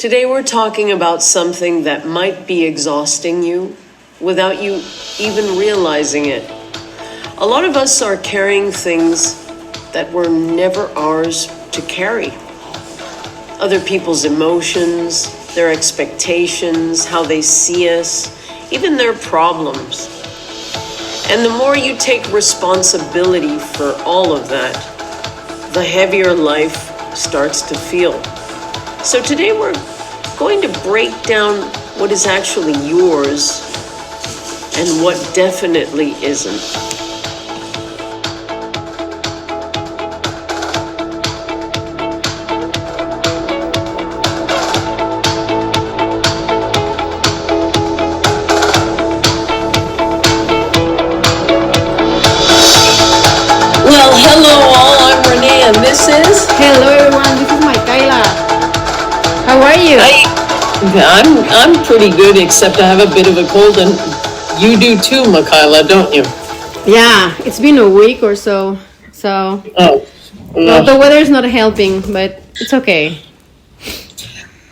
Today we're talking about something that might be exhausting you without you even realizing it. A lot of us are carrying things that were never ours to carry. Other people's emotions, their expectations, how they see us, even their problems. And the more you take responsibility for all of that, the heavier life starts to feel. So today we're going to break down what is actually yours and what definitely isn't. Well, hello all, I'm Renee and this is... Hello everyone, this is Michaela. How are you? I'm pretty good, except I have a bit of a cold, and you do too, Michaela, don't you? Yeah, it's been a week or so. Oh. Well, the weather's not helping, but it's okay.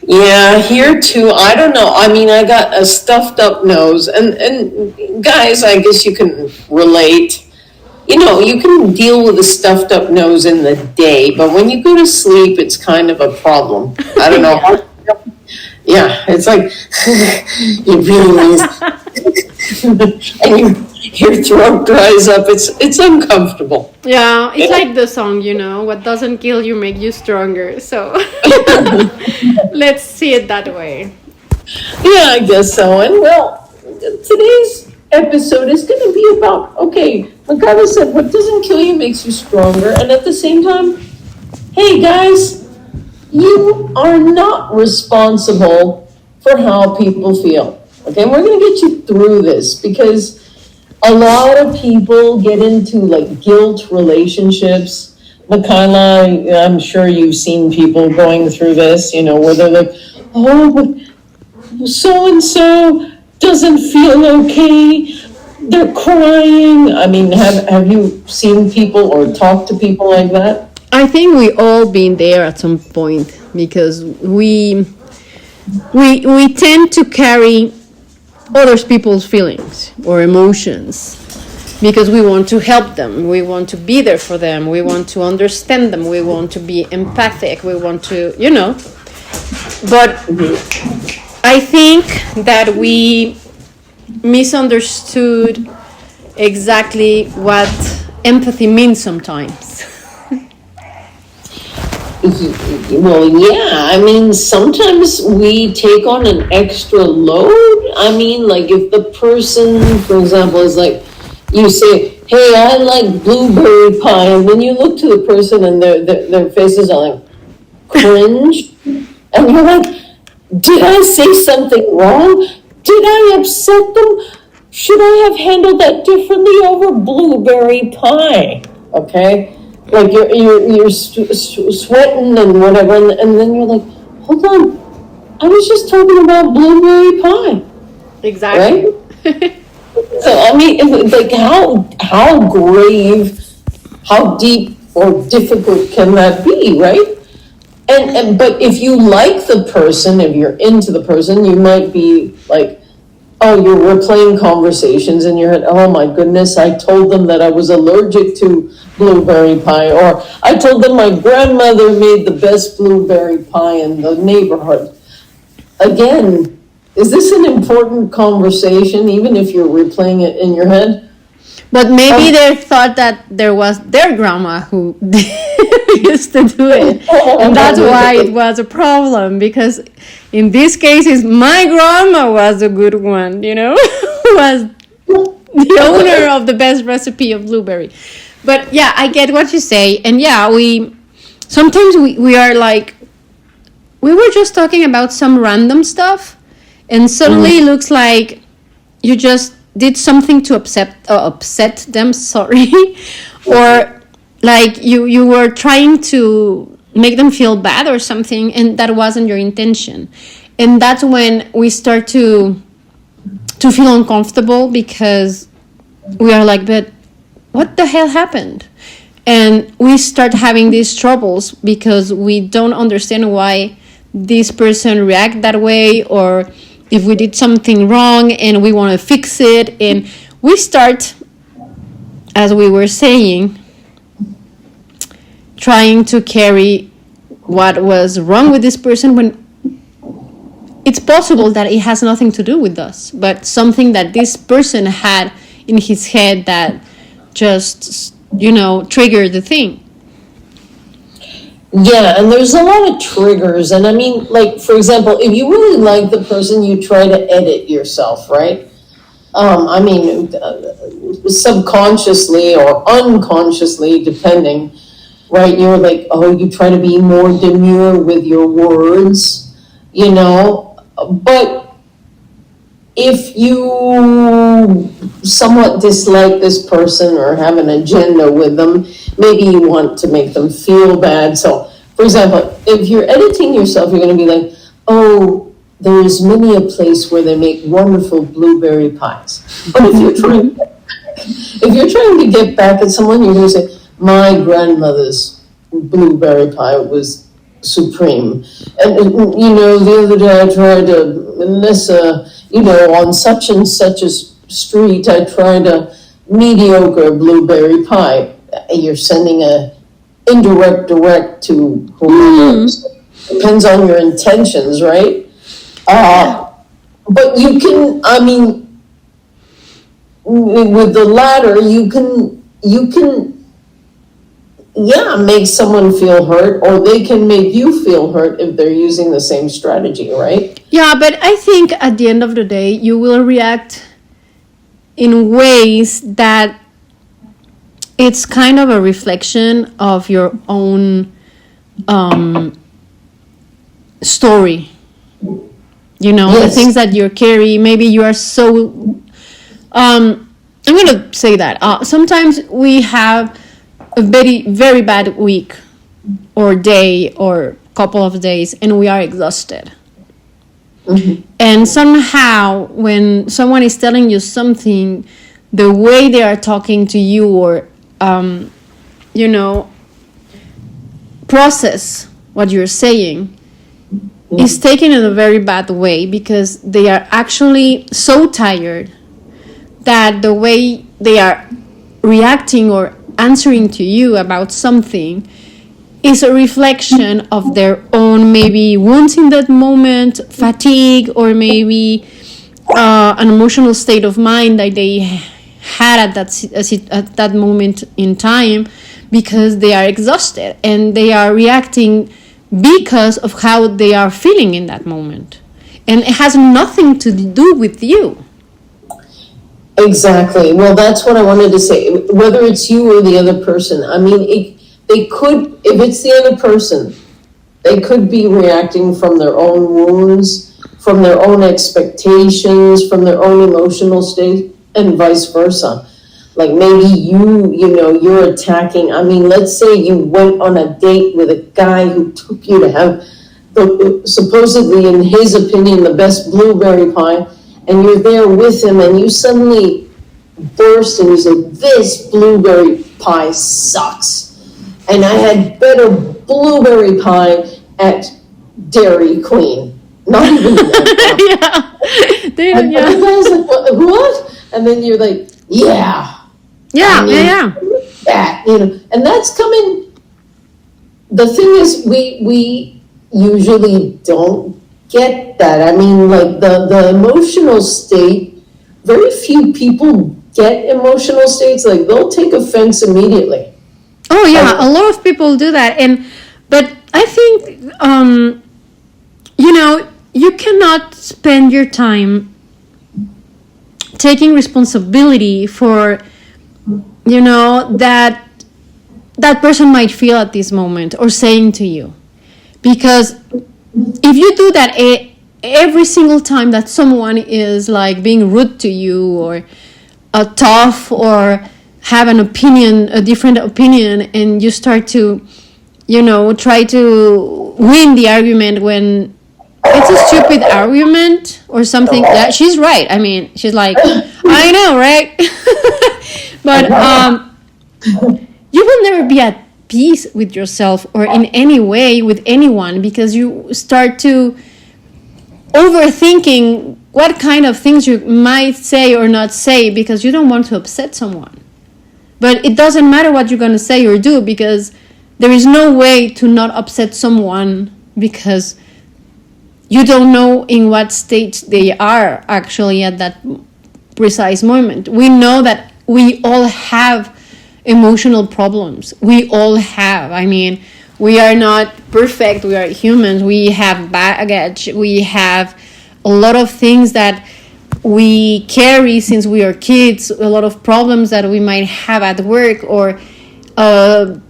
Yeah, here too. I don't know. I mean, I got a stuffed up nose, and guys, I guess you can relate. You know, you can deal with a stuffed up nose in the day, but when you go to sleep, it's kind of a problem. I don't know. Yeah, it's like you realize, and your throat dries up. It's uncomfortable. Yeah, it's like the song, what doesn't kill you make you stronger. So let's see it that way. Yeah, I guess so. And well, today's episode is going to be about, okay, Michaela said, what doesn't kill you makes you stronger. And at the same time, hey guys, you are not responsible for how people feel. Okay, we're going to get you through this because a lot of people get into like guilt relationships. Michaela, I'm sure you've seen people going through this, where they're like, oh, but so-and-so doesn't feel okay. They're crying. I mean, have you seen people or talked to people like that? I think we all been there at some point because we tend to carry other people's feelings or emotions because we want to help them, we want to be there for them, we want to understand them, we want to be empathic, we want to, But I think that we misunderstood exactly what empathy means sometimes. Well, yeah, I mean, sometimes we take on an extra load. I mean, like if the person, for example, is like, you say, hey, I like blueberry pie, and then you look to the person and their faces are like, cringe, and you're like, did I say something wrong? Did I upset them? Should I have handled that differently over blueberry pie? Okay? Like you're sweating and whatever, and then you're like, hold on, I was just talking about blueberry pie. Exactly. Right? So, I mean, like how grave, how deep or difficult can that be, right? And but if you like the person, if you're into the person, you might be like, oh, you're replaying conversations in your head. Oh my goodness, I told them that I was allergic to blueberry pie, or I told them my grandmother made the best blueberry pie in the neighborhood. Again, is this an important conversation, even if you're replaying it in your head? But maybe they thought that there was their grandma who used to do it. And that's why it was a problem. Because in this case, my grandma was a good one, was the owner of the best recipe of blueberry. But yeah, I get what you say. And yeah, sometimes we are like, we were just talking about some random stuff. And suddenly it looks like you just did something to upset them, sorry, or like you were trying to make them feel bad or something, and that wasn't your intention. And that's when we start to feel uncomfortable because we are like, but what the hell happened? And we start having these troubles because we don't understand why this person react that way, or if we did something wrong and we want to fix it, and we start, as we were saying, trying to carry what was wrong with this person, when it's possible that it has nothing to do with us, but something that this person had in his head that just, triggered the thing. Yeah, and there's a lot of triggers. And I mean, like, for example, if you really like the person, you try to edit yourself, right? Subconsciously or unconsciously, depending, right? You're like, you try to be more demure with your words, But if you somewhat dislike this person or have an agenda with them, maybe you want to make them feel bad. So, for example, if you're editing yourself, you're going to be like, there's many a place where they make wonderful blueberry pies. But if you're trying to get back at someone, you're going to say, my grandmother's blueberry pie was supreme. And, the other day I tried Melissa, on such and such a street, I tried a mediocre blueberry pie. You're sending a direct to whoever. Depends on your intentions, right? But you can, with the latter, you can make someone feel hurt, or they can make you feel hurt if they're using the same strategy, right? Yeah, but I think at the end of the day, you will react in ways that it's kind of a reflection of your own story. Yes. The things that you carry. Maybe you are so... I'm going to say that. Sometimes we have a very, very bad week or day or couple of days, and we are exhausted. Mm-hmm. And somehow when someone is telling you something, the way they are talking to you, or process what you're saying, is taken in a very bad way, because they are actually so tired that the way they are reacting or answering to you about something is a reflection of their own maybe wounds in that moment, fatigue, or maybe an emotional state of mind that they had at that moment in time, because they are exhausted and they are reacting because of how they are feeling in that moment, and it has nothing to do with you. Exactly. Well, that's what I wanted to say. Whether it's you or the other person, they could, if it's the other person, they could be reacting from their own wounds, from their own expectations, from their own emotional state, and vice versa. Like maybe you're attacking. Let's say you went on a date with a guy who took you to have supposedly, in his opinion, the best blueberry pie, and you're there with him, and you suddenly burst and you say, this blueberry pie sucks. And I had better blueberry pie at Dairy Queen. Not even that. Yeah. And everybody's like, what? And then you're like, yeah. That, and that's coming. The thing is, we usually don't get that. The emotional state, very few people get emotional states. Like, they'll take offense immediately. Oh yeah, a lot of people do that. But I think you cannot spend your time taking responsibility for that person might feel at this moment, or saying to you. Because if you do that every single time that someone is like being rude to you, or tough, or have a different opinion, and you start to try to win the argument when it's a stupid argument or something. Yeah, she's right. She's like, I know, right? But you will never be at peace with yourself or in any way with anyone, because you start to overthinking what kind of things you might say or not say because you don't want to upset someone. But it doesn't matter what you're going to say or do, because there is no way to not upset someone, because you don't know in what state they are actually at that precise moment. We know that we all have emotional problems. We all have. I mean, we are not perfect. We are humans. We have baggage. We have a lot of things that we carry since we are kids, a lot of problems that we might have at work, or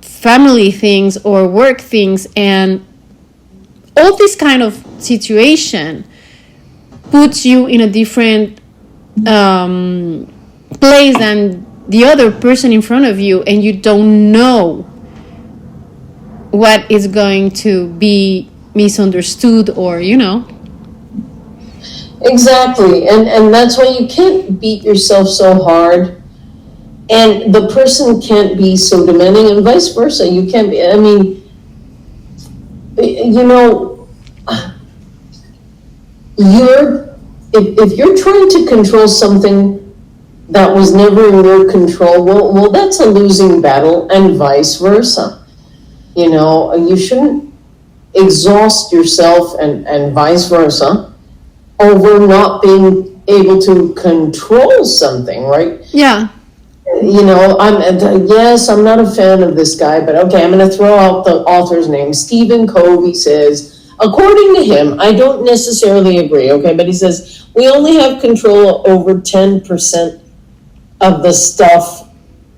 family things or work things, and all this kind of situation puts you in a different place than the other person in front of you, and you don't know what is going to be misunderstood, or Exactly, and that's why you can't beat yourself so hard, and the person can't be so demanding, and vice versa. You can't be, I mean, if you're trying to control something that was never in your control, well, that's a losing battle, and vice versa. You shouldn't exhaust yourself and vice versa over not being able to control something, right? yeah. I'm not a fan of this guy, but okay, I'm going to throw out the author's name. Stephen Covey says, according to him, I don't necessarily agree, okay, but he says, we only have control over 10% of the stuff.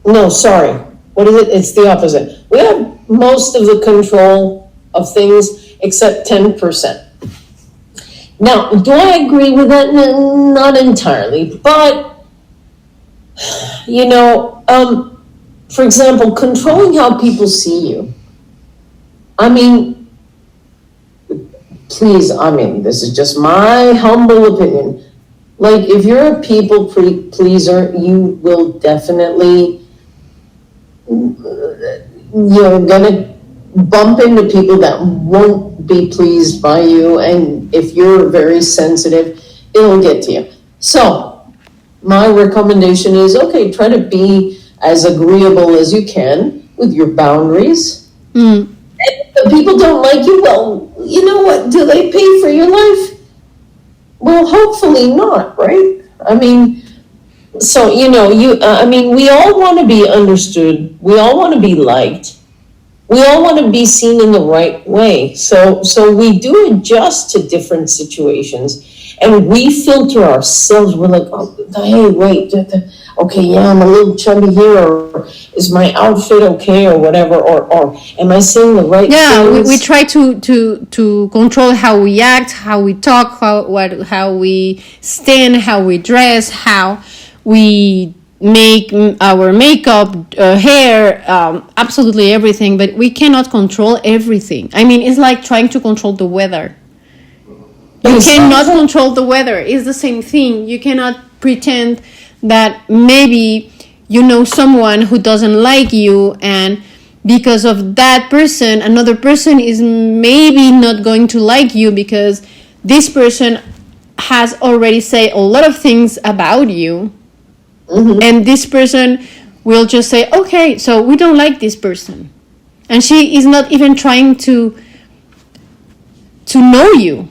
No, sorry. What is it? It's the opposite. We have most of the control of things except 10%. Now, do I agree with that? Not entirely, but for example, controlling how people see you. I mean, please, this is just my humble opinion. Like, if you're a people pleaser, you will definitely, you're gonna bump into people that won't be pleased by you, and if you're very sensitive, it'll get to you. So, my recommendation is, okay, try to be as agreeable as you can with your boundaries. And if people don't like you, well, you know what? Do they pay for your life? Well, hopefully not, right? I mean, so, we all want to be understood. We all want to be liked. We all want to be seen in the right way. So we do adjust to different situations. And we filter ourselves. We're like, oh, hey, wait, okay, yeah, I'm a little chubby here, or is my outfit okay, or whatever, or am I saying the right things? Yeah, we try to control how we act, how we talk, how we stand, how we dress, how we make our makeup, hair, absolutely everything. But we cannot control everything. I mean, it's like trying to control the weather. You cannot control the weather. It's the same thing. You cannot pretend that maybe you know someone who doesn't like you, and because of that person, another person is maybe not going to like you because this person has already said a lot of things about you. And this person will just say, okay, so we don't like this person. And she is not even trying to know you.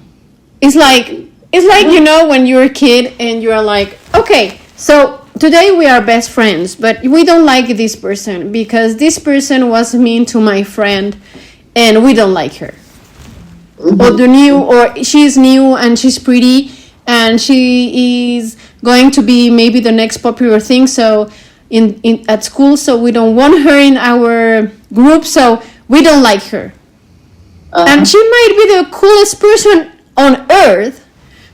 It's like when you're a kid and you're like, okay, so today we are best friends, but we don't like this person because this person was mean to my friend and we don't like her. Or she's new and she's pretty and she is going to be maybe the next popular thing so at school, so we don't want her in our group, so we don't like her. And she might be the coolest person on earth,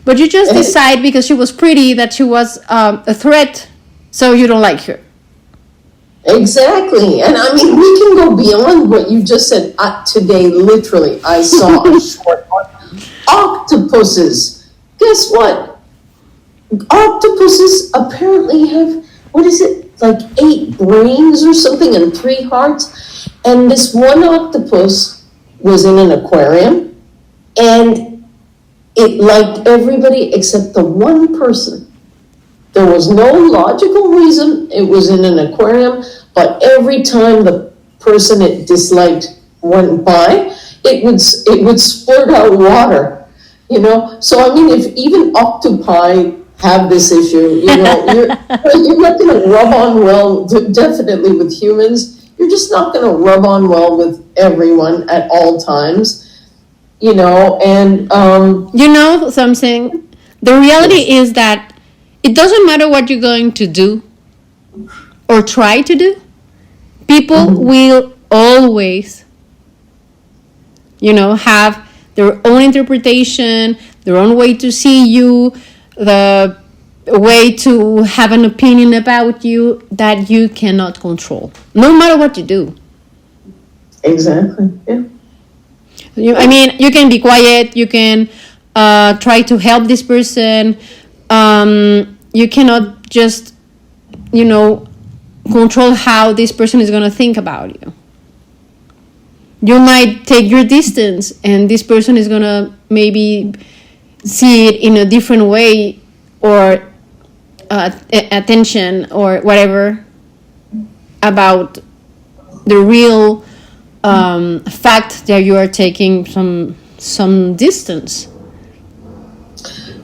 but you just decide because she was pretty that she was a threat, so you don't like her. Exactly. And I mean, we can go beyond what you just said. Today, literally, I saw a short on octopuses. Guess what? Octopuses apparently have, what is it, like 8 brains or something and 3 hearts. And this one octopus was in an aquarium, and it liked everybody except the one person. There was no logical reason it was in an aquarium, but every time the person it disliked went by, it would splurt out water, you know? So, I mean, if even octopi have this issue, you know, you're not gonna rub on well, definitely with humans. You're just not gonna rub on well with everyone at all times, you know, and, You know something? The reality is that it doesn't matter what you're going to do or try to do. People will always, you know, have their own interpretation, their own way to see you, the way to have an opinion about you that you cannot control, no matter what you do. exactly, yeah. I mean, you can be quiet, you can try to help this person. You cannot just, you know, control how this person is going to think about you. You might take your distance, and this person is going to maybe see it in a different way, or attention or whatever about the real fact that you are taking some distance.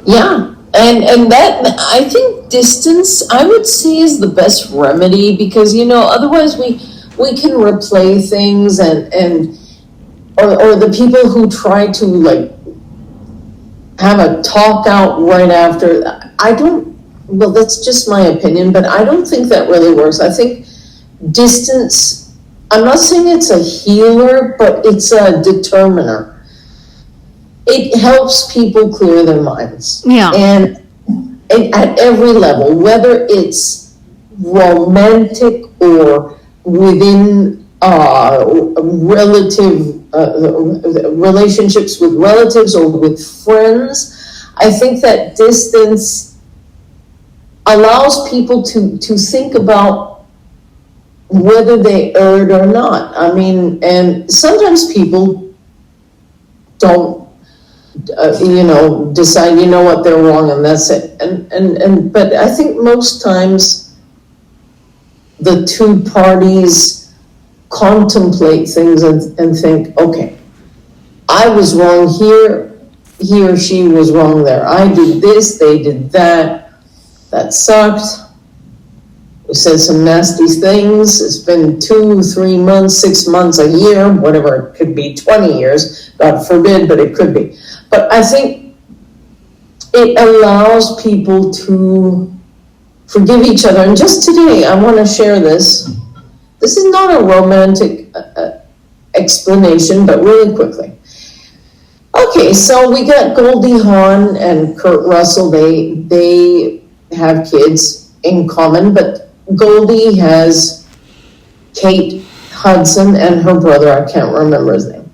Yeah, and that, I think distance, I would say, is the best remedy, because, you know, otherwise we can replay things, or the people who try to, like, have a talk out right after. Well, that's just my opinion, but I don't think that really works. I think distance, I'm not saying it's a healer, but it's a determiner. It helps people clear their minds. Yeah. And at every level, whether it's romantic or within relationships with relatives or with friends, I think that distance allows people to think about whether they erred or not. I mean, and sometimes people don't, you know, decide, you know what, they're wrong and that's it. But I think most times the two parties contemplate things and think, okay, I was wrong here, he or she was wrong there. I did this, they did that. That sucked. We said some nasty things. It's been 2, 3 months, 6 months, a year, whatever. It could be 20 years, God forbid, but it could be. But I think it allows people to forgive each other. And just today, I want to share this. This is not a romantic explanation, but really quickly. Okay, so we got Goldie Hawn and Kurt Russell. They have kids in common, but Goldie has Kate Hudson and her brother, I can't remember his name.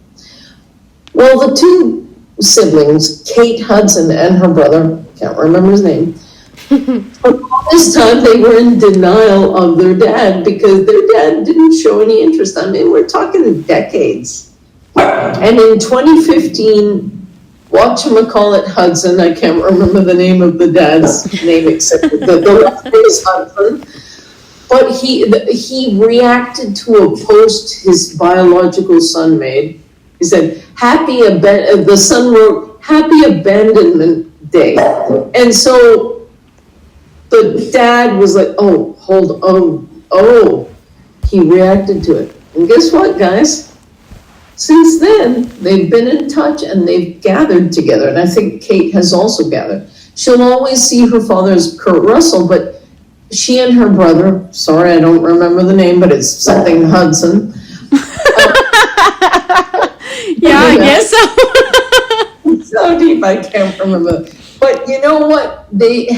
Well, the two siblings, Kate Hudson and her brother, can't remember his name, but all this time they were in denial of their dad because their dad didn't show any interest. I mean, we're talking decades. And in 2015, whatchamacallit Hudson, I can't remember the name of the dad's name except the last name is Hudson, but he reacted to a post his biological son made. He said, the son wrote, "Happy Abandonment Day." And so the dad was like, oh, he reacted to it. And guess what, guys? Since then, they've been in touch and they've gathered together. And I think Kate has also gathered. She'll always see her father as Kurt Russell, but she and her brother, sorry, I don't remember the name, but it's something Hudson. Yeah, I guess so. It's so deep, I can't remember. But you know what? They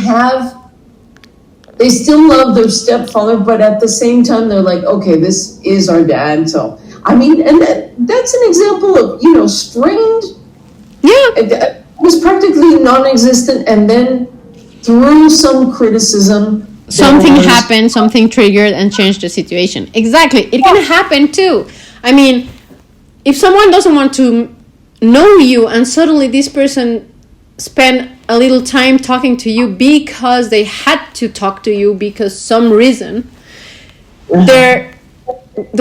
still love their stepfather, but at the same time, they're like, okay, this is our dad, so. I mean, and that's an example of, you know, strained. Yeah. It was practically non-existent, and then through some criticism, Something happened, something triggered and changed the situation. Exactly. It can happen too. I mean, if someone doesn't want to know you and suddenly this person spend a little time talking to you because they had to talk to you because some reason, the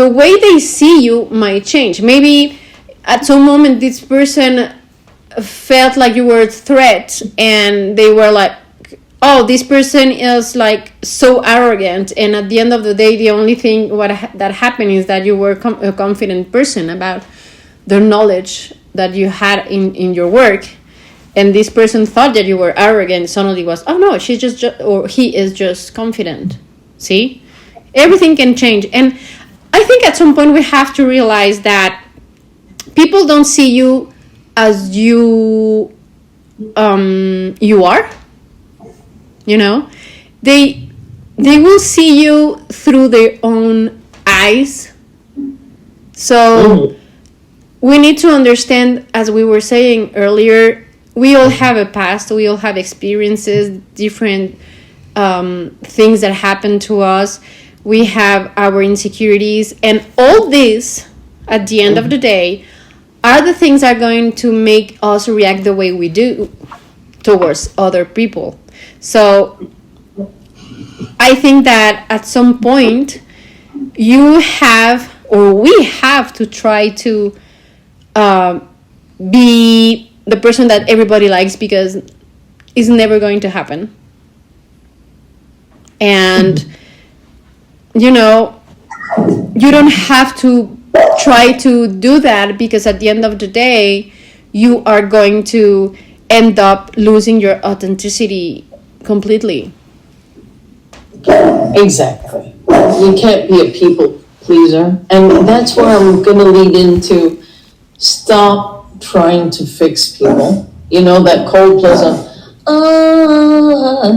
way they see you might change. Maybe at some moment this person felt like you were a threat and they were like, oh, this person is like so arrogant, and at the end of the day the only thing that happened is that you were a confident person about the knowledge that you had in your work, and this person thought that you were arrogant. Suddenly was, oh no, she's just or he is just confident. See, everything can change. And I think at some point we have to realize that people don't see you as you are. You know, they will see you through their own eyes. So we need to understand, as we were saying earlier, we all have a past, we all have experiences, different things that happen to us. We have our insecurities, and all this, at the end of the day, are the things that are going to make us react the way we do towards other people. So I think that at some point you have, or we have to try to be the person that everybody likes, because it's never going to happen. And you know, you don't have to try to do that, because at the end of the day you are going to end up losing your authenticity completely. Exactly. You can't be a people pleaser. And that's where I'm going to lead into stop trying to fix people. You know, that Coldplay song, I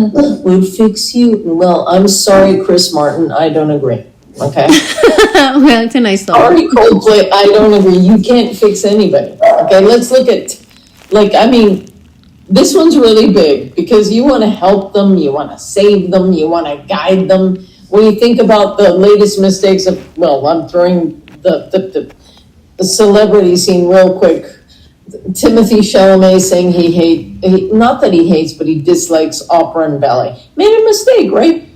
will fix you. Well, I'm sorry, Chris Martin, I don't agree. Okay? Well, it's a nice song. Sorry, Coldplay, I don't agree. You can't fix anybody. Okay, let's look at, this one's really big because you want to help them, you want to save them, you want to guide them. When you think about the latest mistakes of, I'm throwing the celebrity scene real quick. Timothy Chalamet saying not that he hates, but he dislikes opera and ballet. Made a mistake, right?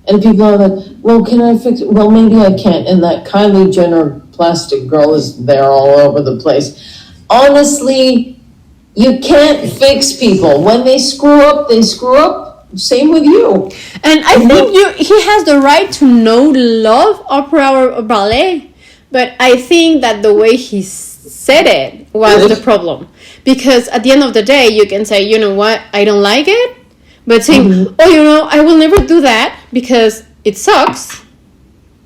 And people are like, well, can I fix it? Well, maybe I can't. And that Kylie Jenner plastic girl is there all over the place. Honestly, you can't fix people. When they screw up, they screw up. Same with you. And I think he has the right to love opera or ballet, but I think that the way he said it was the problem. Because at the end of the day, you can say, you know what, I don't like it, but saying, I will never do that because it sucks.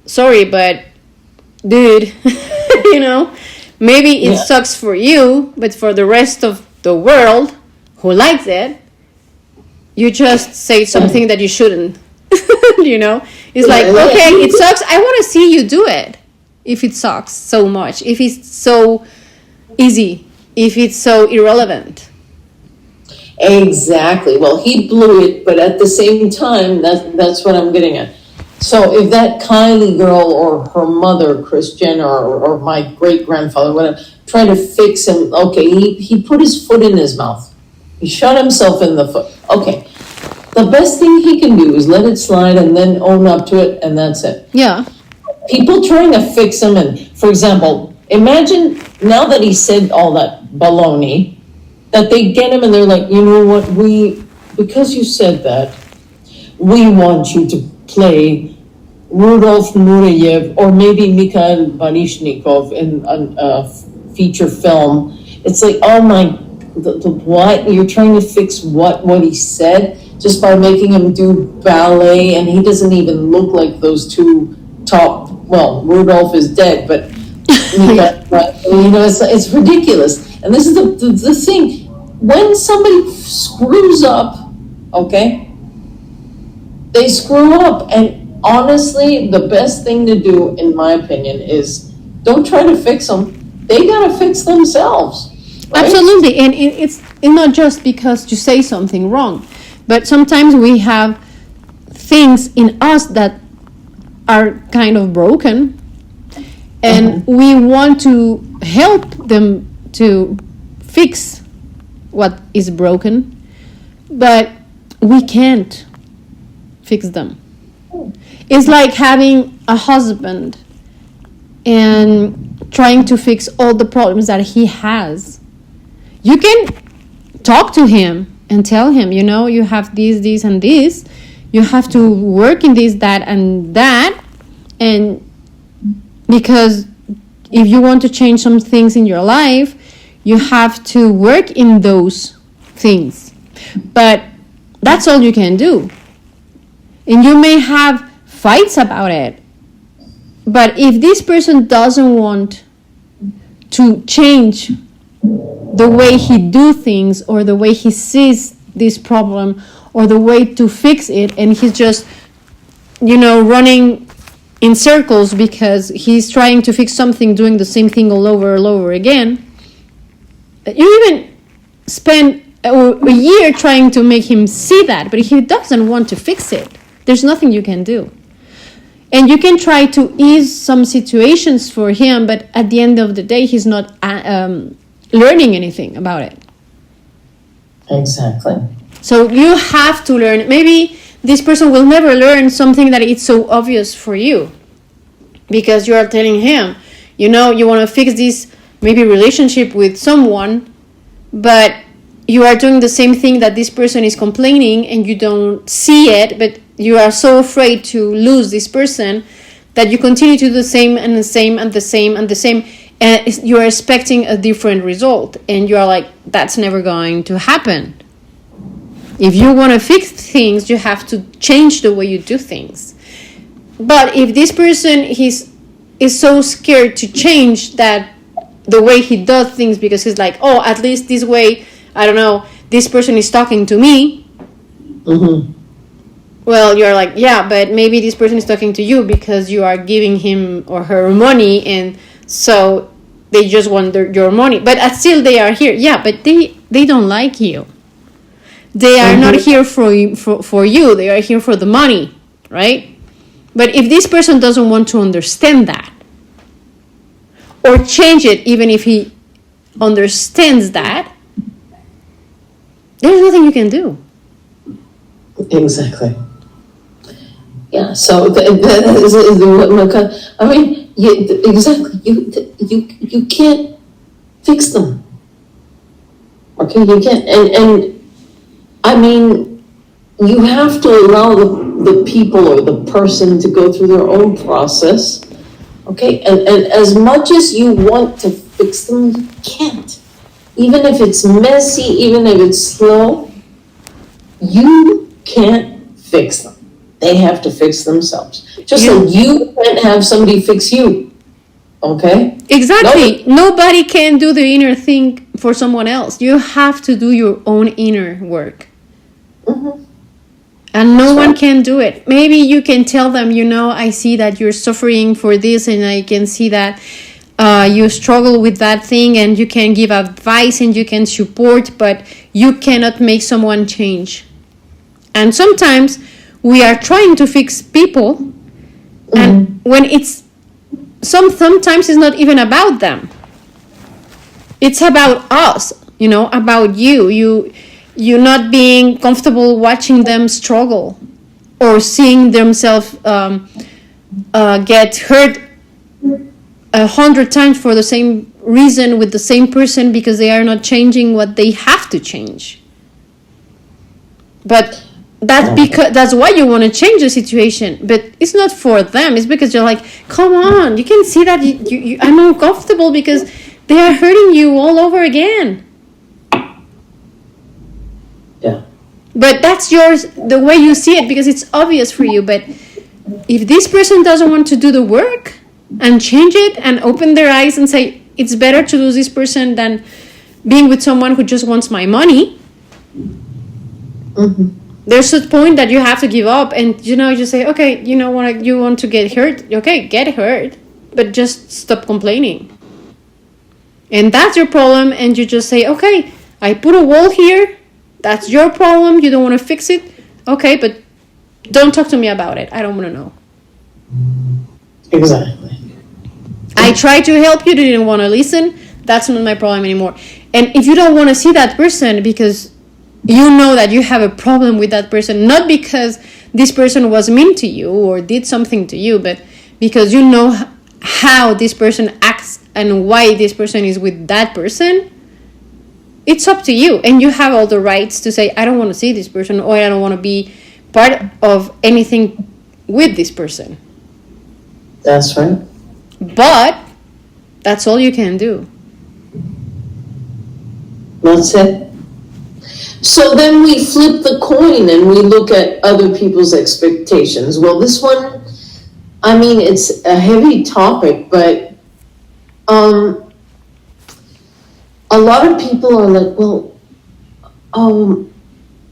Sorry, but dude, maybe it sucks for you, but for the rest of the world who likes it, you just say something that you shouldn't. It's like, okay, it sucks, I want to see you do it. If it sucks so much, if it's so easy, if it's so irrelevant. Exactly. Well, he blew it, but at the same time, that's what I'm getting at. So if that Kylie girl or her mother, Kris Jenner, or my great-grandfather, whatever, tried to fix him, okay, he put his foot in his mouth. He shot himself in the foot. Okay. The best thing he can do is let it slide and then own up to it, and that's it. Yeah. People trying to fix him, and, for example, imagine now that he said all that baloney, that they get him and they're like, you know what, because you said that, we want you to play Rudolf Nureyev or maybe Mikhail Baryshnikov in a feature film. It's like, oh my, what? You're trying to fix what he said just by making him do ballet, and he doesn't even look like those two top, Rudolph is dead, but it's ridiculous. And this is the thing. When somebody screws up, okay, they screw up. And honestly, the best thing to do, in my opinion, is don't try to fix them. They gotta fix themselves. Right? Absolutely. And it's not just because you say something wrong, but sometimes we have things in us that are kind of broken, and we want to help them to fix what is broken, but we can't fix them. It's like having a husband and trying to fix all the problems that he has. You can talk to him and tell him, you have this, and this. You have to work in this, that, and that. And because if you want to change some things in your life, you have to work in those things. But that's all you can do. And you may have fights about it. But if this person doesn't want to change the way he do things, or the way he sees this problem, or the way to fix it, and he's just, running in circles because he's trying to fix something, doing the same thing all over again, you even spend a year trying to make him see that, but he doesn't want to fix it. There's nothing you can do. And you can try to ease some situations for him, but at the end of the day, he's not learning anything about it. Exactly. So you have to learn. Maybe this person will never learn something that is so obvious for you, because you are telling him, you want to fix this maybe relationship with someone, but you are doing the same thing that this person is complaining, and you don't see it, but you are so afraid to lose this person that you continue to do the same and the same and the same and the same, and you're expecting a different result, and you are like, that's never going to happen. If you want to fix things, you have to change the way you do things. But if this person is so scared to change that the way he does things, because he's like, oh, at least this way, I don't know, this person is talking to me. Mm-hmm. Well, you're like, yeah, but maybe this person is talking to you because you are giving him or her money, and so they just want your money. But still they are here. Yeah, but they don't like you. They are not here for you. They are here for the money, right? But if this person doesn't want to understand that, or change it, even if he understands that, there's nothing you can do. Exactly. Yeah. So that is I mean, exactly. You can't fix them. Okay, you can't. And I mean, you have to allow the people or the person to go through their own process. Okay, and as much as you want to fix them, you can't. Even if it's messy, even if it's slow, you can't fix them. They have to fix themselves. Just like you can't have somebody fix you. Okay? Exactly. Nobody can do the inner thing for someone else. You have to do your own inner work. Mm-hmm. And no one can do it. Maybe you can tell them, I see that you're suffering for this, and I can see that you struggle with that thing, and you can give advice and you can support, but you cannot make someone change. And sometimes we are trying to fix people, and when it's sometimes it's not even about them. It's about us, about you. You not being comfortable watching them struggle, or seeing themselves get hurt 100 times for the same reason with the same person, because they are not changing what they have to change. But that's why you want to change the situation, but it's not for them. It's because you're like, come on, you can see that I'm uncomfortable because they are hurting you all over again. Yeah. But that's the way you see it, because it's obvious for you. But if this person doesn't want to do the work and change it and open their eyes and say, it's better to lose this person than being with someone who just wants my money, there's a point that you have to give up, and you say, okay, you want to get hurt, okay, get hurt, but just stop complaining. And that's your problem, and you just say, okay, I put a wall here. That's your problem. You don't want to fix it. Okay, but don't talk to me about it. I don't want to know. Exactly. I tried to help you, you didn't want to listen. That's not my problem anymore. And if you don't want to see that person because you know that you have a problem with that person, not because this person was mean to you or did something to you, but because you know how this person acts and why this person is with that person, it's up to you. And you have all the rights to say, I don't want to see this person, or I don't want to be part of anything with this person. That's right. But that's all you can do. That's it. So then we flip the coin and we look at other people's expectations. Well, this one, I mean, it's a heavy topic, but a lot of people are like, well,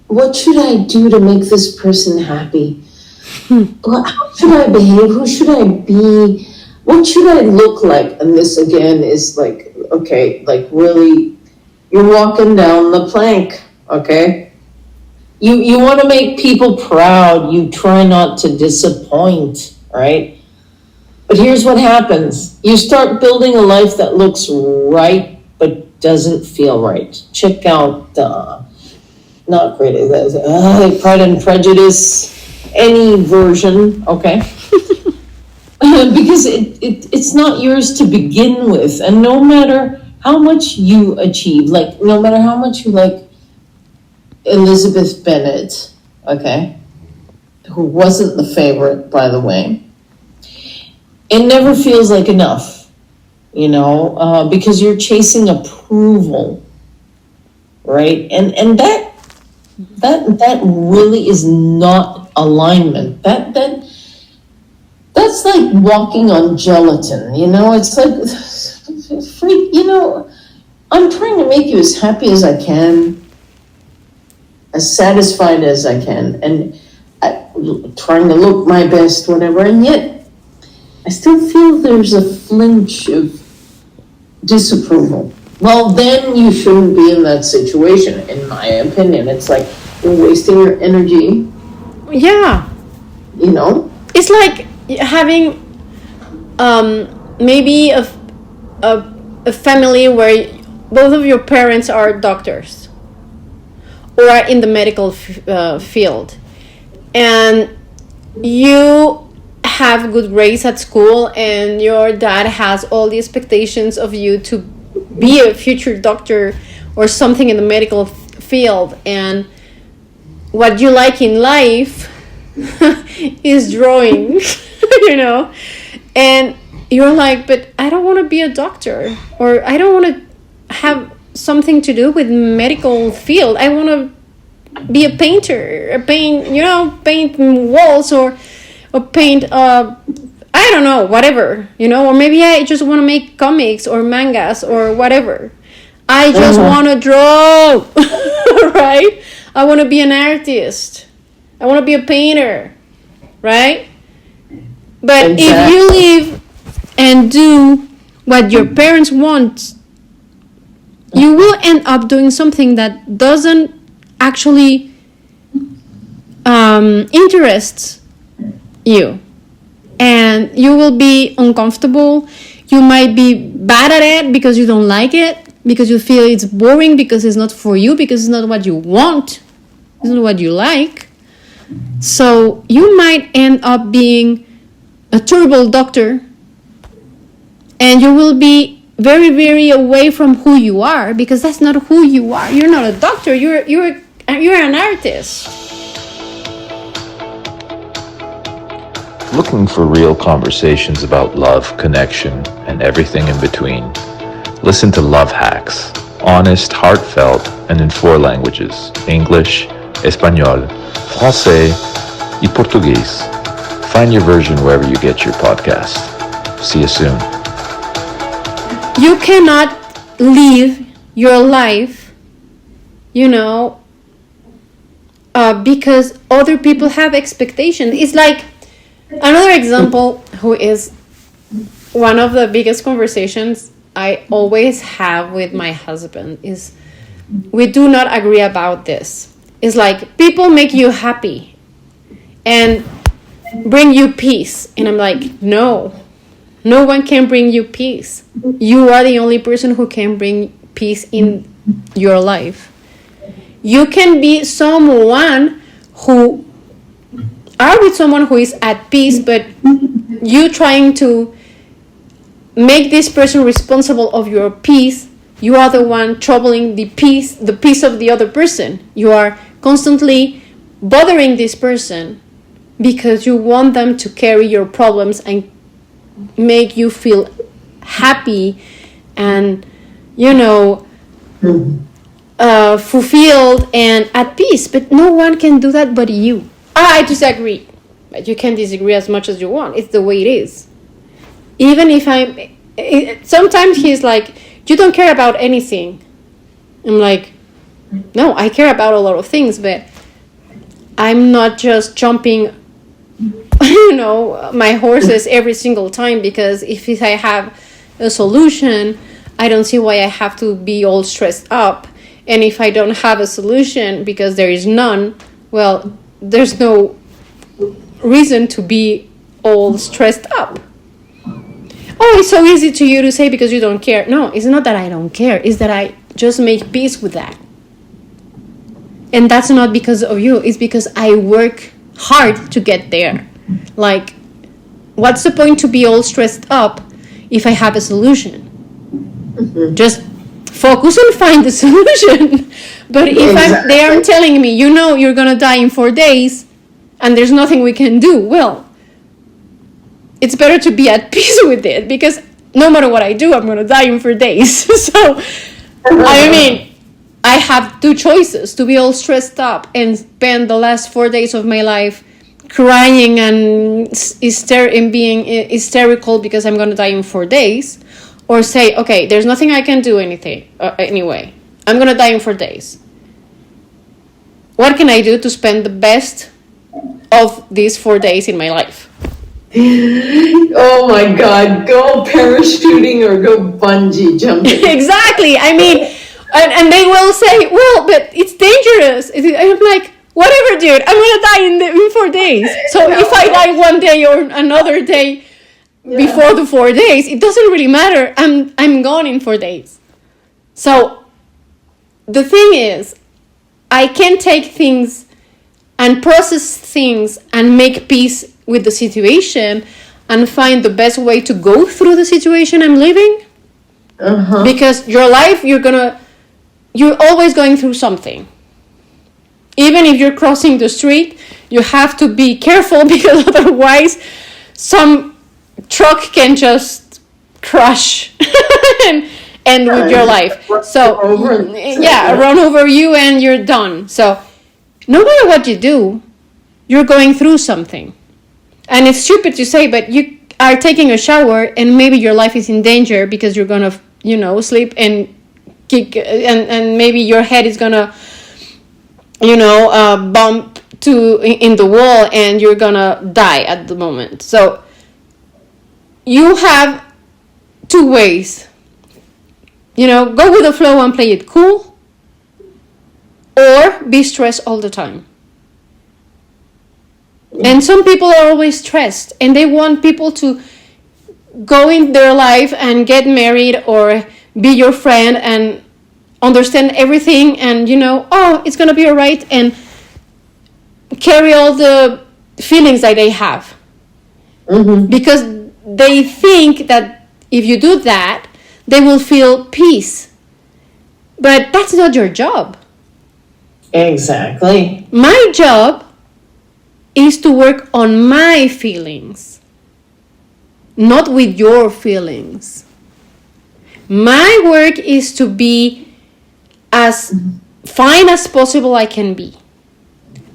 what should I do to make this person happy? How should I behave? Who should I be? What should I look like? And this again is like, okay, like really, you're walking down the plank, okay? You want to make people proud. You try not to disappoint, right? But here's what happens. You start building a life that looks right, but doesn't feel right. Check out, not great, Pride and Prejudice, any version, okay? Because it's not yours to begin with. And no matter how much you achieve, like no matter how much you like Elizabeth Bennet, okay, who wasn't the favorite, by the way, it never feels like enough, you know, because you're chasing approval, right? And that really is not alignment. That's like walking on gelatin, you know? It's like, you know, I'm trying to make you as happy as I can, as satisfied as I can, and trying to look my best, whatever, and yet I still feel there's a flinch of disapproval. Well, then you shouldn't be in that situation, in my opinion. It's like you're wasting your energy. Yeah. You know? It's like having maybe a family where both of your parents are doctors or are in the medical field, and you have good grades at school, and your dad has all the expectations of you to be a future doctor or something in the medical field, and what you like in life is drawing, you know, and you're like, but I don't want to be a doctor, or I don't want to have something to do with medical field. I want to be a painter, paint walls or paint, I don't know, whatever, you know, or maybe I just want to make comics or mangas or whatever. I just want to draw, right? I want to be an artist. I want to be a painter, right? But exactly. If you live and do what your parents want, you will end up doing something that doesn't actually interest you. And you will be uncomfortable. You might be bad at it because you don't like it, because you feel it's boring, because it's not for you, because it's not what you want, it's not what you like. So you might end up being a terrible doctor, and you will be very, very away from who you are, because that's not who you are. You're not a doctor. You're an artist. Looking for real conversations about love, connection, and everything in between? Listen to Love Hacks, honest, heartfelt, and in 4 languages: English, Espanol, Francais, and Portuguese. Find your version wherever you get your podcast. See you soon. You cannot live your life, because other people have expectations. It's like another example, who is one of the biggest conversations I always have with my husband, is we do not agree about this. It's like, people make you happy and bring you peace. And I'm like, no, No one can bring you peace. You are the only person who can bring peace in your life. You can be someone who are with someone who is at peace, but you trying to make this person responsible of your peace. You are the one troubling the peace of the other person. You are constantly bothering this person because you want them to carry your problems and make you feel happy and, fulfilled and at peace. But no one can do that but you. I disagree. But you can disagree as much as you want. It's the way it is. Even if sometimes he's like, you don't care about anything. I'm like, no, I care about a lot of things, but I'm not just jumping, my horses every single time, because if I have a solution, I don't see why I have to be all stressed up. And if I don't have a solution because there is none, well, there's no reason to be all stressed up. Oh, it's so easy to you to say because you don't care. No, it's not that I don't care. It's that I just make peace with that. And that's not because of you. It's because I work hard to get there. Like, what's the point to be all stressed up if I have a solution? Mm-hmm. Just focus and find the solution. But if they are telling me, you're going to die in 4 days and there's nothing we can do, well, it's better to be at peace with it, because no matter what I do, I'm going to die in 4 days. So, I have two choices: to be all stressed up and spend the last 4 days of my life crying and being hysterical because I'm going to die in 4 days, or say, okay, there's nothing I can do anyway. I'm going to die in 4 days. What can I do to spend the best of these 4 days in my life? Oh my God, go parachuting or go bungee jumping. Exactly. And they will say, well, but it's dangerous. I'm like, whatever, dude, I'm going to die in 4 days. So if I die one day or another day before the 4 days, it doesn't really matter. I'm gone in 4 days. So the thing is, I can take things and process things and make peace with the situation and find the best way to go through the situation I'm living. Uh-huh. Because your life, you're always going through something. Even if you're crossing the street, you have to be careful, because otherwise some truck can just crash and end with your life. So run over you and you're done. So no matter what you do, you're going through something. And it's stupid to say, but you are taking a shower and maybe your life is in danger because you're going to, sleep and kick, and maybe your head is going to, bump in the wall and you're going to die at the moment. So you have two ways. Go with the flow and play it cool, or be stressed all the time. And some people are always stressed and they want people to go in their life and get married or be your friend and understand everything and, it's going to be all right, and carry all the feelings that they have. Mm-hmm. Because they think that if you do that, they will feel peace. But that's not your job. Exactly. My job is to work on my feelings, not with your feelings. My work is to be as fine as possible I can be.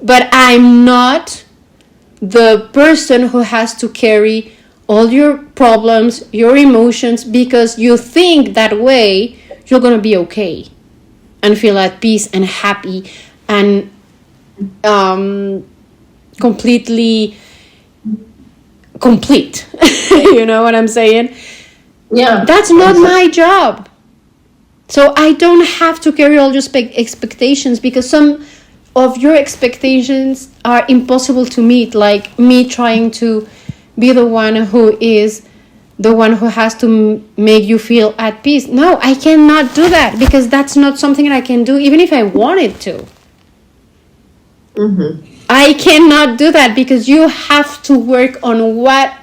But I'm not the person who has to carry all your problems, your emotions, because you think that way you're going to be okay and feel at peace and happy and completely complete. You know what I'm saying? Yeah. That's not my job. So I don't have to carry all your expectations, because some of your expectations are impossible to meet, like me trying to be the one who is the one who has to make you feel at peace. No, I cannot do that because that's not something that I can do even if I wanted to. I cannot do that because you have to work on what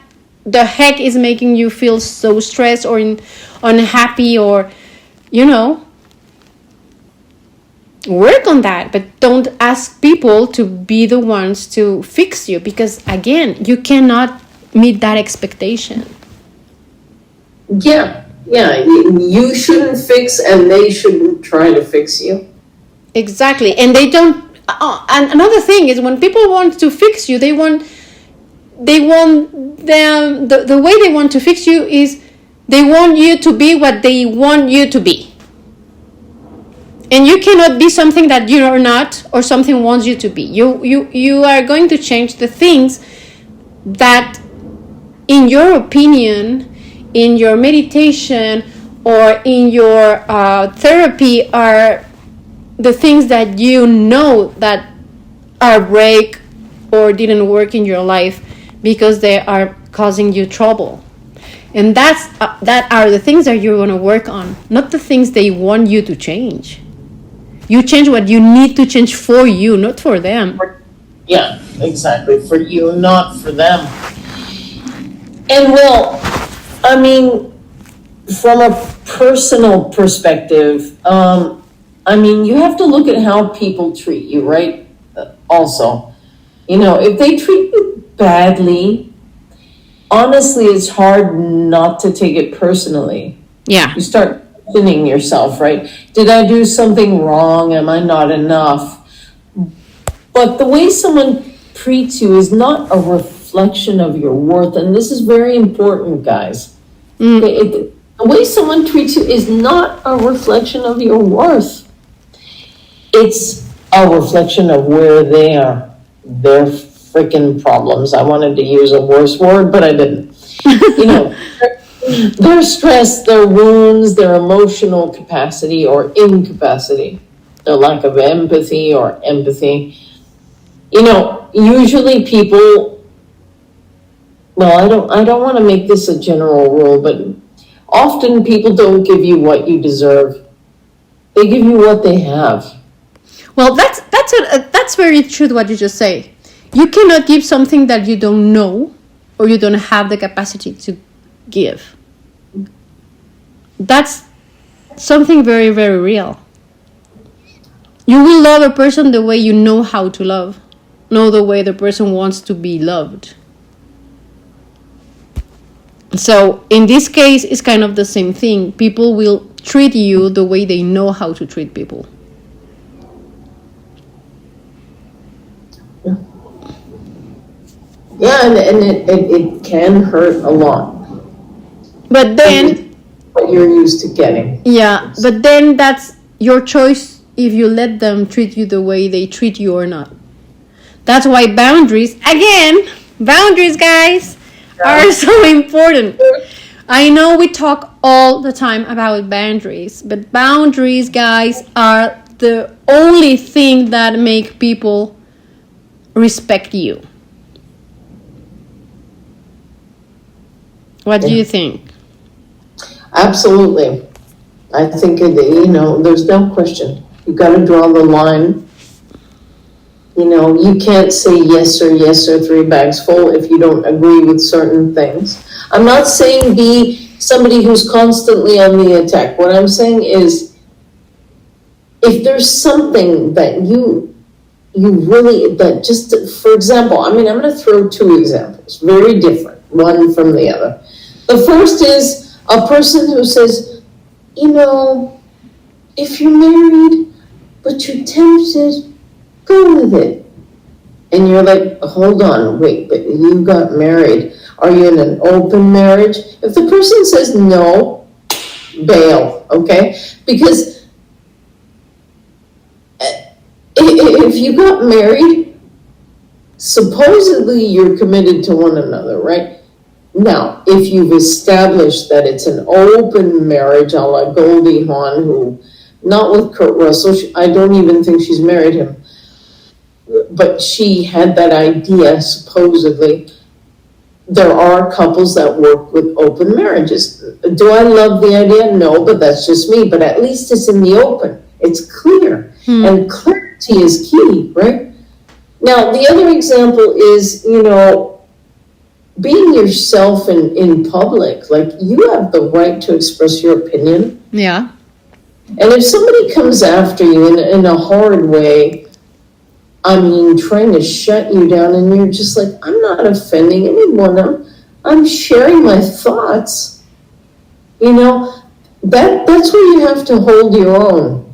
the heck is making you feel so stressed or unhappy, or work on that. But don't ask people to be the ones to fix you, because again, you cannot meet that expectation. Yeah, you shouldn't fix and they shouldn't try to fix you. Exactly. And they don't. And another thing is, when people want to fix you, they want them, the way they want to fix you is they want you to be what they want you to be. And you cannot be something that you are not, or something wants you to be. You are going to change the things that, in your opinion, in your meditation, or in your therapy, are the things that you know that are break or didn't work in your life because they are causing you trouble. And that are the things that you're going to work on, not the things they want you to change. You change what you need to change for you, not for them. Yeah, exactly. For you, not for them. And well, I mean, from a personal perspective, you have to look at how people treat you, right? Also, if they treat you badly, honestly, it's hard not to take it personally. Yeah. You start questioning yourself, right? Did I do something wrong? Am I not enough? But the way someone treats you is not a reflection of your worth. And this is very important, guys. The way someone treats you is not a reflection of your worth. It's a reflection of where they are, their freaking problems. I wanted to use a worse word, but I didn't. Their stress, their wounds, their emotional capacity or incapacity, their lack of empathy or empathy. Usually people, well, I don't want to make this a general rule, but often people don't give you what you deserve. They give you what they have. Well, that's very true what you just say. You cannot give something that you don't know or you don't have the capacity to give. That's something very, very real. You will love a person the way you know how to love, not the way the person wants to be loved. So in this case, it's kind of the same thing. People will treat you the way they know how to treat people. Yeah, and it can hurt a lot. But then, what you're used to getting. Yeah, but then that's your choice if you let them treat you the way they treat you or not. That's why boundaries, guys, are so important. I know we talk all the time about boundaries, but boundaries, guys, are the only thing that make people respect you. What do you think? Absolutely. I think, there's no question. You've got to draw the line. You can't say yes or 3 bags full if you don't agree with certain things. I'm not saying be somebody who's constantly on the attack. What I'm saying is, if there's something that you really, that just, for example, I'm going to throw 2 examples, very different, one from the other. The first is a person who says, if you're married, but you're tempted, go with it. And you're like, hold on, wait, but you got married. Are you in an open marriage? If the person says no, bail, okay? Because if you got married, supposedly you're committed to one another, right? Now, if you've established that it's an open marriage, a la Goldie Hawn, who, not with Kurt Russell, I don't even think she's married him, but she had that idea, supposedly, there are couples that work with open marriages. Do I love the idea? No, but that's just me. But at least it's in the open. It's clear. And clarity is key, right? Now, the other example is, being yourself in public. Like, you have the right to express your opinion. Yeah. And if somebody comes after you in a hard way, trying to shut you down, and you're just like, I'm not offending anyone. I'm sharing my thoughts. That's where you have to hold your own.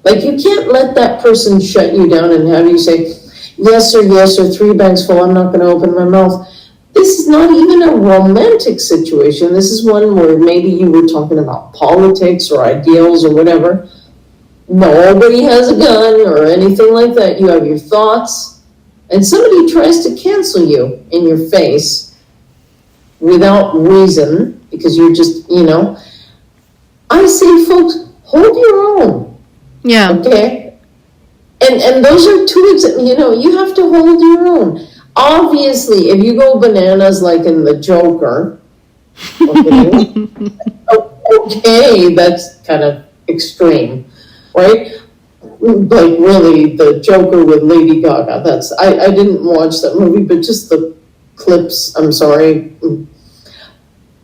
Like, you can't let that person shut you down and have you say, yes or 3 bags full, I'm not going to open my mouth. This is not even a romantic situation. This is one where maybe you were talking about politics or ideals or whatever. Nobody has a gun or anything like that. You have your thoughts, and somebody tries to cancel you in your face without reason, because you're just, I say, folks, hold your own. Yeah. Okay? And those are two examples. You have to hold your own. Obviously, if you go bananas like in the Joker, okay, that's kind of extreme, right? Like, really, the Joker with Lady Gaga, I didn't watch that movie, but just the clips, I'm sorry.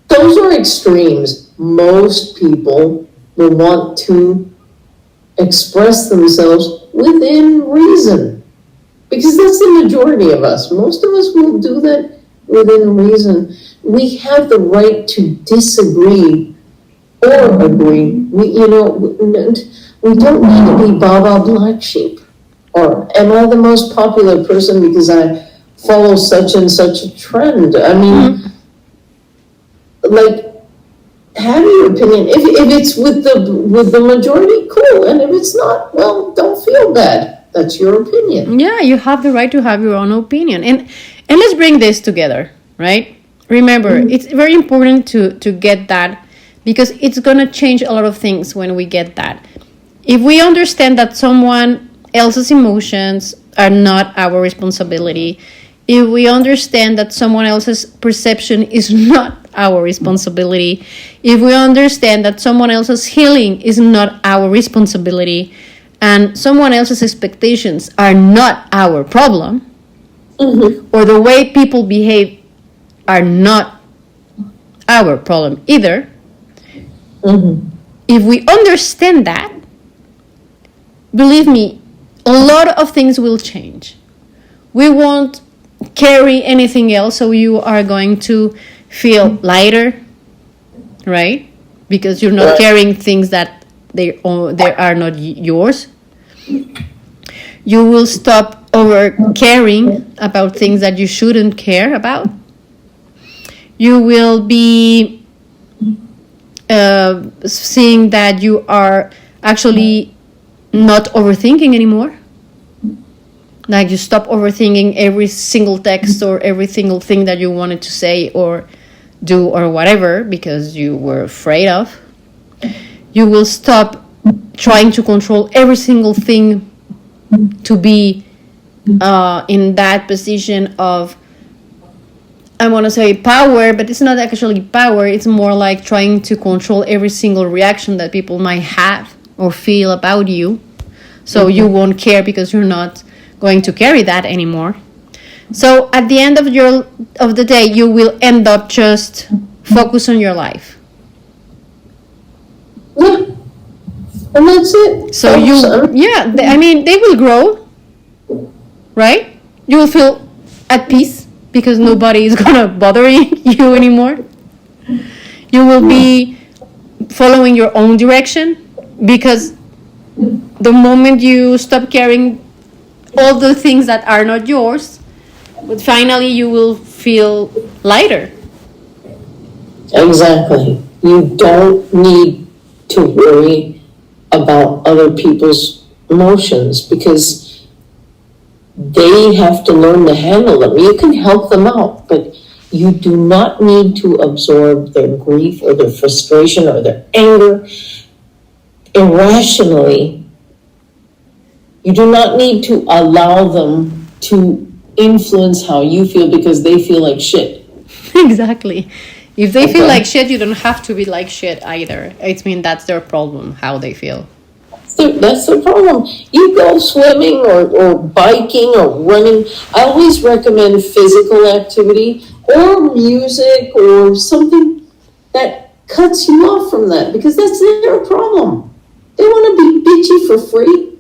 Those are extremes. Most people will want to express themselves within reason. Because that's the majority of us. Most of us will do that within reason. We have the right to disagree or agree. We don't need to be Baba Black Sheep. Or am I the most popular person because I follow such and such a trend? Have your opinion. If it's with the majority, cool. And if it's not, well, don't feel bad. That's your opinion. Yeah, you have the right to have your own opinion. And let's bring this together, right? Remember, it's very important to get that, because it's going to change a lot of things when we get that. If we understand that someone else's emotions are not our responsibility, if we understand that someone else's perception is not our responsibility, if we understand that someone else's healing is not our responsibility, and someone else's expectations are not our problem, or the way people behave are not our problem either, if we understand that, believe me, a lot of things will change. We won't carry anything else, so you are going to feel lighter, right? Because you're not carrying things that they are not yours. You will stop over caring about things that you shouldn't care about. You will be seeing that you are actually not overthinking anymore. Like, you stop overthinking every single text or every single thing that you wanted to say or do or whatever because you were afraid of. You will stop trying to control every single thing to be in that position of, I want to say power, but it's not actually power. It's more like trying to control every single reaction that people might have or feel about you. So you won't care because you're not going to carry that anymore. So at the end of the day, you will end up just focus on your life. Yeah. And that's it. So they will grow, right? You will feel at peace because nobody is gonna bother you anymore. You will be following your own direction because the moment you stop carrying all the things that are not yours, but finally you will feel lighter. Exactly. You don't need to worry about other people's emotions because they have to learn to handle them. You can help them out, but you do not need to absorb their grief or their frustration or their anger irrationally. You do not need to allow them to influence how you feel because they feel like shit. Exactly. If they feel Okay. like shit, you don't have to be like shit either. I mean, that's their problem, how they feel. That's the problem. You go swimming or biking or running. I always recommend physical activity or music or something that cuts you off from that, because that's their problem. They want to be bitchy for free.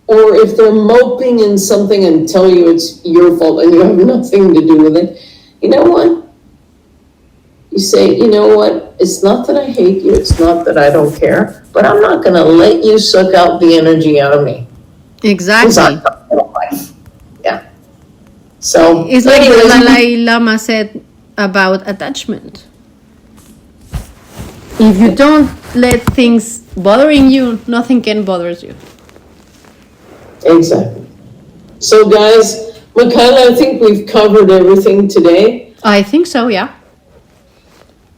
Or if they're moping in something and tell you it's your fault and you have nothing to do with it, you know what? You say, you know what? It's not that I hate you. It's not that I don't care. But I'm not going to let you suck out the energy out of me. Because I'm Exactly. not gonna life. Yeah. So, It's like the anyways, Dalai Lama said about attachment. If you don't let things bothering you, nothing can bother you. exactly. So, guys, Michaela, I think we've covered everything today. I think so, yeah.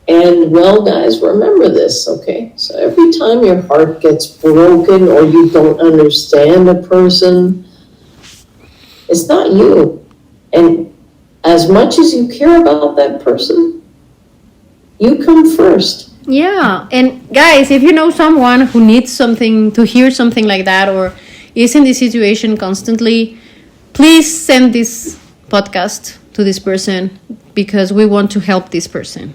And, well, guys, remember this, okay? So every time your heart gets broken or you don't understand a person, it's not you. And as much as you care about that person, you come first. Yeah, and guys, if you know someone who needs something to hear something like that or is in this situation constantly, please send this podcast to this person because we want to help this person.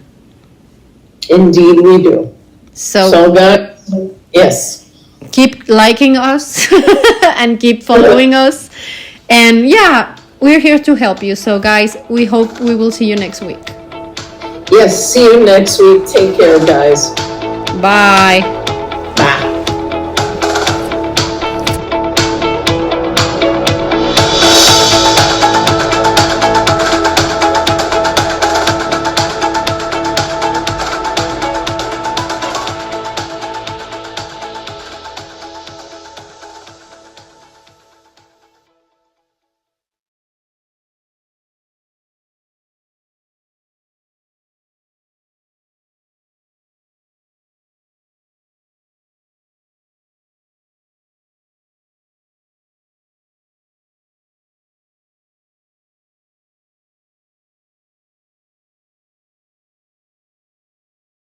Indeed, we do. So, guys, yes. Keep liking us and keep following us. And yeah, we're here to help you. So guys, we hope we will see you next week. Yes, see you next week. Take care, guys. Bye.